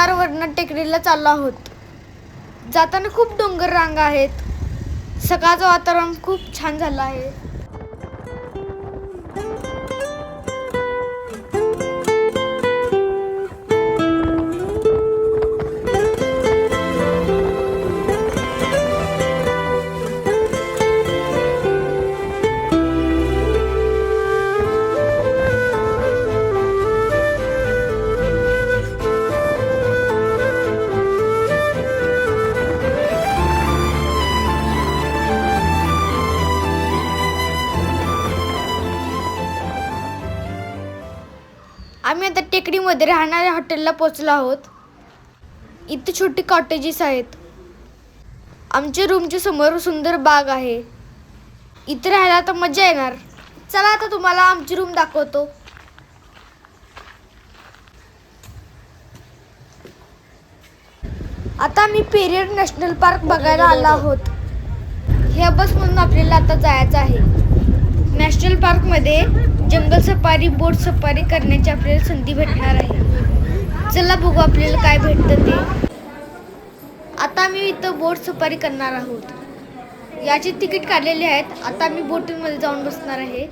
शिवनारवरनं टेकडीला चाललो आहोत. जाताना खूप डोंगर रांगा आहेत. सकाळचं वातावरण खूप छान झालं आहे. आम्ही आता टेकडीमध्ये राहणाऱ्या हॉटेलला पोहोचलो आहोत. इथे छोटी कॉटेजेस आहेत. आमच्या रूमच्या समोर सुंदर बाग आहे. इथे राहायला तर मजा येणार. चला आता तुम्हाला आमची रूम दाखवतो. आता आम्ही पेरियार नॅशनल पार्क बघायला आलो आहोत. ह्या बसमधून आपल्याला आता जायचं आहे. नॅशनल पार्कमध्ये जंगल सफारी, बोट सफारी करण्याची आपल्याला संधी भेटणार आहे. चला बघू आपल्याला काय भेटतं ते. आता आम्ही इथं बोट सफारी करणार आहोत. याची तिकीट काढलेली आहेत. आता आम्ही बोटीमध्ये जाऊन बसणार आहे.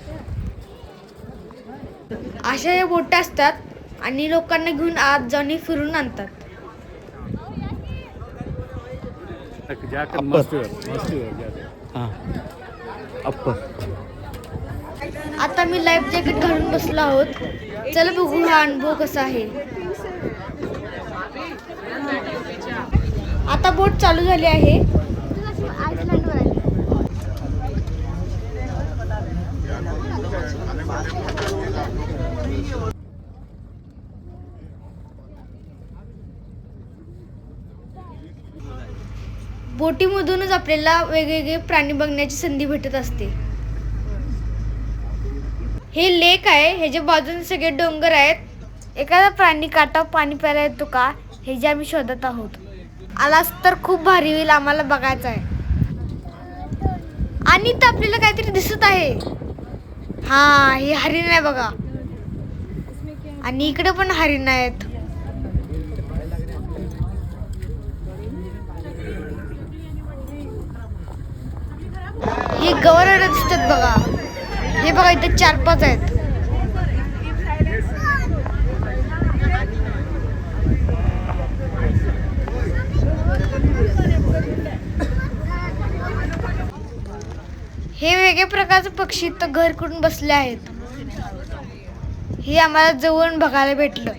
अशा या बोट असतात आणि लोकांना घेऊन आत जाऊन फिरून आणतात. आता मी लाईफ जॅकेट घालून बसलो आहोत. चला बघू हा अनुभव कसा आहे. आता बोट चालू झाली आहे. बोटीमधूनच आपल्याला वेगवेगळे प्राणी बघण्याची संधी भेटत असते. हे लेक आहे. ह्याच्या बाजूने सगळे डोंगर आहेत. एखादा प्राणी काटा पाणी प्यायला येतो का हे जे आम्ही शोधत आहोत. आलाच तर खूप भारी होईल. आम्हाला बघायचं आहे. आणि तर आपल्याला काहीतरी दिसत आहे. हा, हे हरिण आहे बघा. आणि इकडे पण हरिण आहेत. हे गवराडे दिसतात बघा. हे बघा इथे 4-5 आहेत. हे वेगळ्या प्रकारचे पक्षी तर घर करून बसले आहेत. हे आम्हाला जवळून बघायला भेटलं.